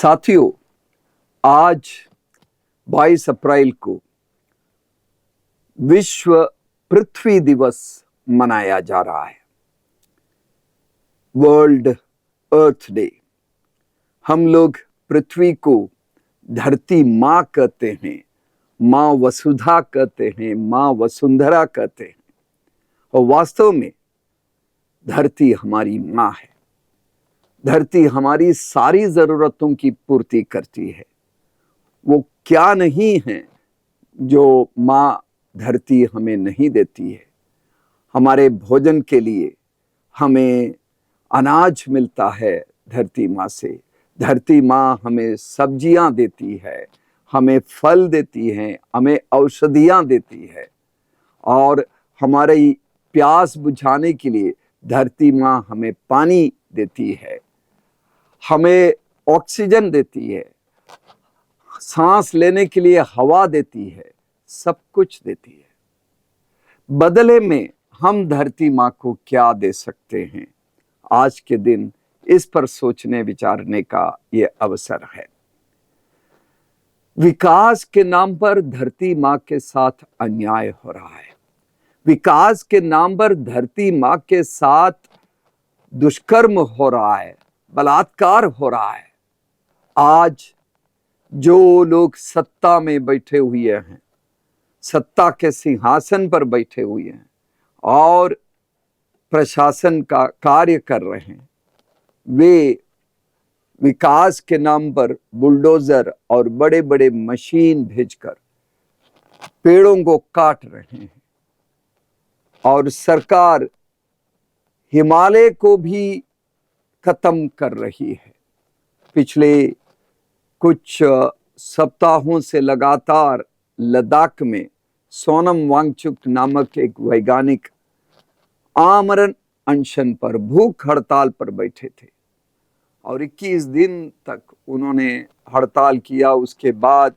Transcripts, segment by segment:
साथियों, आज 22 अप्रैल को विश्व पृथ्वी दिवस मनाया जा रहा है, वर्ल्ड अर्थ डे। हम लोग पृथ्वी को धरती माँ कहते हैं, माँ वसुधा कहते हैं, माँ वसुंधरा कहते हैं, और वास्तव में धरती हमारी माँ है। धरती हमारी सारी जरूरतों की पूर्ति करती है। वो क्या नहीं है जो माँ धरती हमें नहीं देती है। हमारे भोजन के लिए हमें अनाज मिलता है धरती माँ से। धरती माँ हमें सब्जियां देती है, हमें फल देती है, हमें औषधियां देती है, और हमारी प्यास बुझाने के लिए धरती माँ हमें पानी देती है, हमें ऑक्सीजन देती है, सांस लेने के लिए हवा देती है, सब कुछ देती है। बदले में हम धरती माँ को क्या दे सकते हैं? आज के दिन इस पर सोचने विचारने का ये अवसर है। विकास के नाम पर धरती माँ के साथ अन्याय हो रहा है। विकास के नाम पर धरती माँ के साथ दुष्कर्म हो रहा है, बलात्कार हो रहा है। आज जो लोग सत्ता में बैठे हुए हैं, सत्ता के सिंहासन पर बैठे हुए हैं और प्रशासन का कार्य कर रहे हैं, वे विकास के नाम पर बुलडोजर और बड़े बड़े मशीन भेजकर पेड़ों को काट रहे हैं। और सरकार हिमालय को भी खत्म कर रही है। पिछले कुछ सप्ताहों से लगातार लद्दाख में सोनम वांगचुक नामक एक वैज्ञानिक आमरण अनशन पर, भूख हड़ताल पर बैठे थे और 21 दिन तक उन्होंने हड़ताल किया। उसके बाद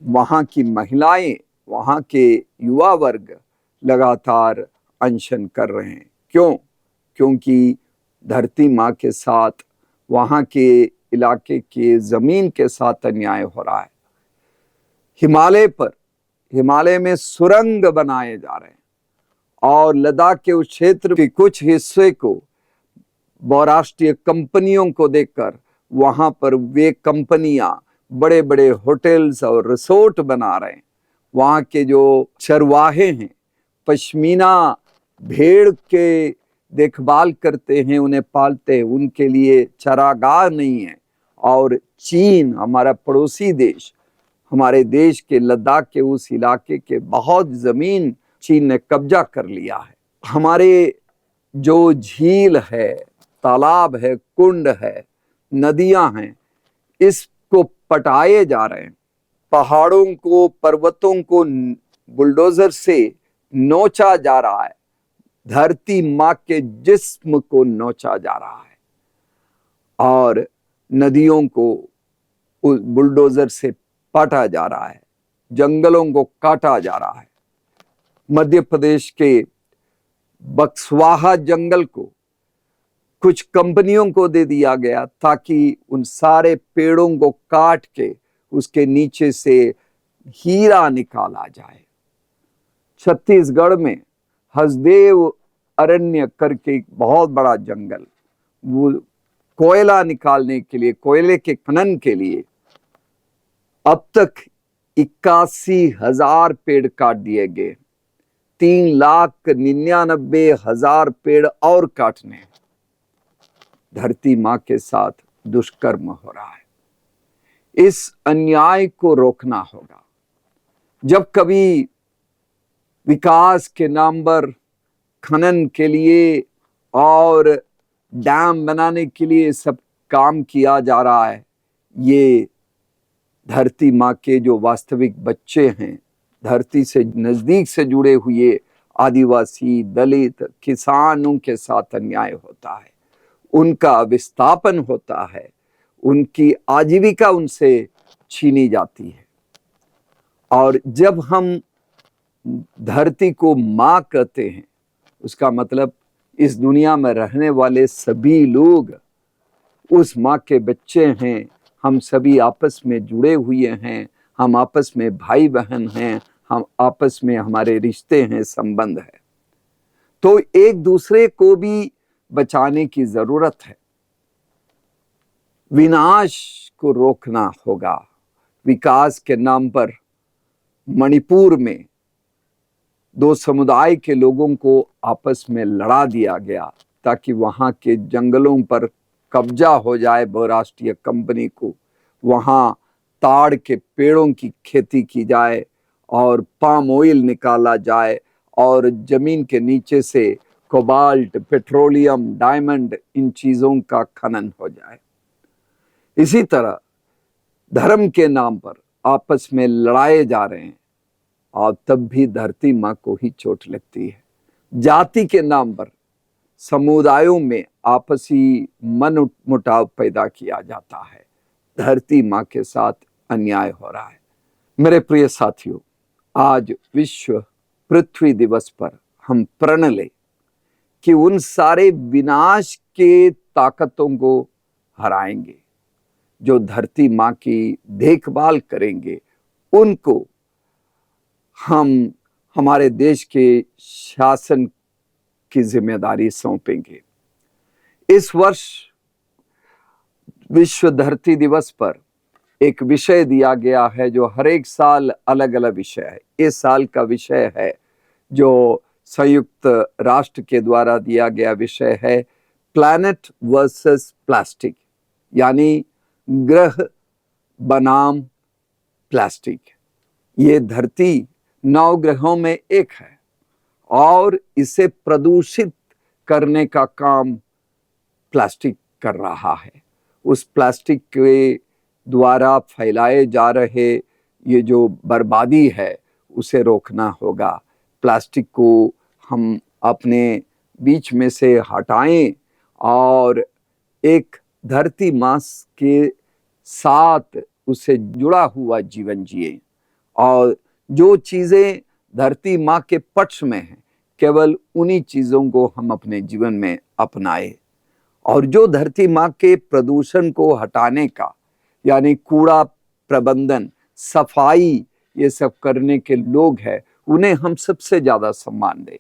वहाँ की महिलाएं, वहाँ के युवा वर्ग लगातार अनशन कर रहे हैं। क्यों? क्योंकि धरती माँ के साथ, वहाँ के इलाके के जमीन के साथ अन्याय हो रहा है। हिमालय में सुरंग बनाए जा रहे हैं और लद्दाख के उस क्षेत्र के कुछ हिस्से को बहुराष्ट्रीय कंपनियों को देकर वहां पर वे कंपनियां बड़े बड़े होटल्स और रिसोर्ट बना रहे हैं। वहां के जो चरवाहे हैं, पश्मीना भेड़ के देखभाल करते हैं, उन्हें पालते हैं, उनके लिए चारागाह नहीं है। और चीन, हमारा पड़ोसी देश, हमारे देश के लद्दाख के उस इलाके के बहुत जमीन चीन ने कब्जा कर लिया है। हमारे जो झील है, तालाब है, कुंड है, नदियां हैं, इसको पटाए जा रहे हैं। पहाड़ों को, पर्वतों को बुलडोजर से नोचा जा रहा है। धरती माँ के जिस्म को नोचा जा रहा है और नदियों को उस बुलडोजर से काटा जा रहा है, जंगलों को काटा जा रहा है। मध्य प्रदेश के बक्सवाहा जंगल को कुछ कंपनियों को दे दिया गया ताकि उन सारे पेड़ों को काट के उसके नीचे से हीरा निकाला जाए। छत्तीसगढ़ में हसदेव अरण्य करके एक बहुत बड़ा जंगल, वो कोयला निकालने के लिए, कोयले के खनन के लिए अब तक 81,000 पेड़ काट दिए गए। 3,99,000 पेड़ और काटने। धरती माँ के साथ दुष्कर्म हो रहा है। इस अन्याय को रोकना होगा। जब कभी विकास के नाम पर खनन के लिए और डैम बनाने के लिए सब काम किया जा रहा है, ये धरती माँ के जो वास्तविक बच्चे हैं, धरती से नजदीक से जुड़े हुए आदिवासी, दलित, किसानों के साथ अन्याय होता है। उनका विस्थापन होता है, उनकी आजीविका उनसे छीनी जाती है। और जब हम धरती को माँ कहते हैं, उसका मतलब इस दुनिया में रहने वाले सभी लोग उस माँ के बच्चे हैं। हम सभी आपस में जुड़े हुए हैं, हम आपस में भाई बहन हैं, हम आपस में हमारे रिश्ते हैं, संबंध है। तो एक दूसरे को भी बचाने की जरूरत है। विनाश को रोकना होगा। विकास के नाम पर मणिपुर में 2 समुदाय के लोगों को आपस में लड़ा दिया गया ताकि वहां के जंगलों पर कब्जा हो जाए बहुराष्ट्रीय कंपनी को, वहां ताड़ के पेड़ों की खेती की जाए और पाम ऑयल निकाला जाए और जमीन के नीचे से कोबाल्ट, पेट्रोलियम, डायमंड, इन चीजों का खनन हो जाए। इसी तरह धर्म के नाम पर आपस में लड़ाए जा रहे हैं और तब भी धरती माँ को ही चोट लगती है। जाति के नाम पर समुदायों में आपसी मनमुटाव पैदा किया जाता है। धरती माँ के साथ अन्याय हो रहा है। मेरे प्रिय साथियों, आज विश्व पृथ्वी दिवस पर हम प्रण लें कि उन सारे विनाश के ताकतों को हराएंगे। जो धरती माँ की देखभाल करेंगे उनको हम हमारे देश के शासन की जिम्मेदारी सौंपेंगे। इस वर्ष विश्व धरती दिवस पर एक विषय दिया गया है जो हर एक साल अलग अलग विषय है। इस साल का विषय है जो संयुक्त राष्ट्र के द्वारा दिया गया विषय है प्लैनेट वर्सेस प्लास्टिक, यानी ग्रह बनाम प्लास्टिक। ये धरती 9 ग्रहों में एक है और इसे प्रदूषित करने का काम प्लास्टिक कर रहा है। उस प्लास्टिक के द्वारा फैलाए जा रहे ये जो बर्बादी है उसे रोकना होगा। प्लास्टिक को हम अपने बीच में से हटाएं और एक धरती माँ के साथ उसे जुड़ा हुआ जीवन जिए। और जो चीजें धरती माँ के पक्ष में हैं केवल उन्हीं चीजों को हम अपने जीवन में अपनाएं। और जो धरती माँ के प्रदूषण को हटाने का यानी कूड़ा प्रबंधन, सफाई, ये सब करने के लोग हैं उन्हें हम सबसे ज्यादा सम्मान दें।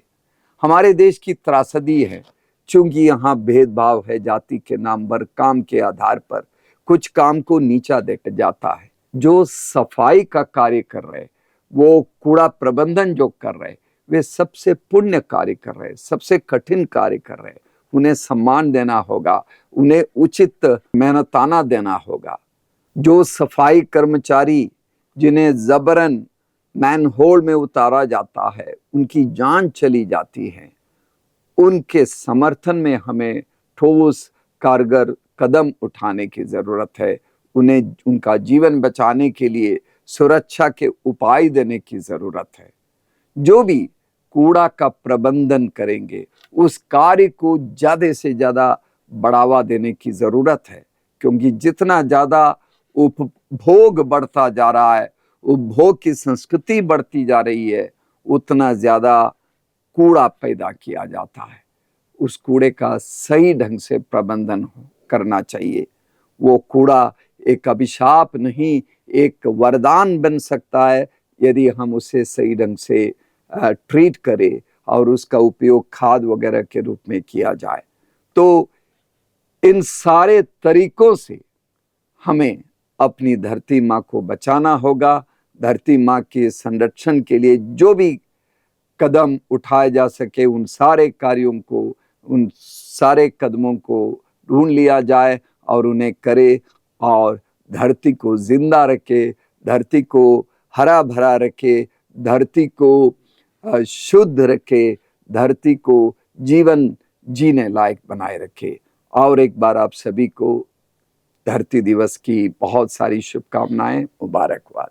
हमारे देश की त्रासदी है चूंकि यहाँ भेदभाव है, जाति के नाम पर, काम के आधार पर कुछ काम को नीचा देखा जाता है। जो सफाई का कार्य कर रहे, वो कूड़ा प्रबंधन जो कर रहे, वे सबसे पुण्य कार्य कर रहे, सबसे कठिन कार्य कर रहे। उन्हें सम्मान देना होगा, उन्हें उचित मेहनताना देना होगा। जो सफाई कर्मचारी जिन्हें जबरन मैनहोल में उतारा जाता है, उनकी जान चली जाती है, उनके समर्थन में हमें ठोस कारगर कदम उठाने की जरूरत है। उन्हें उनका जीवन बचाने के लिए सुरक्षा के उपाय देने की जरूरत है। जो भी कूड़ा का प्रबंधन करेंगे उस कार्य को ज्यादा से ज्यादा बढ़ावा देने की जरूरत है, क्योंकि जितना ज्यादा उपभोग बढ़ता जा रहा है, उपभोग की संस्कृति बढ़ती जा रही है, उतना ज्यादा कूड़ा पैदा किया जाता है। उस कूड़े का सही ढंग से प्रबंधन करना चाहिए। वो कूड़ा एक अभिशाप नहीं, एक वरदान बन सकता है यदि हम उसे सही ढंग से ट्रीट करें और उसका उपयोग खाद वगैरह के रूप में किया जाए। तो इन सारे तरीकों से हमें अपनी धरती माँ को बचाना होगा। धरती माँ के संरक्षण के लिए जो भी कदम उठाए जा सके उन सारे कार्यों को, उन सारे कदमों को ढूंढ लिया जाए और उन्हें करे और धरती को जिंदा रखे, धरती को हरा भरा रखे, धरती को शुद्ध रखे, धरती को जीवन जीने लायक बनाए रखे। और एक बार आप सभी को धरती दिवस की बहुत सारी शुभकामनाएं, मुबारकबाद।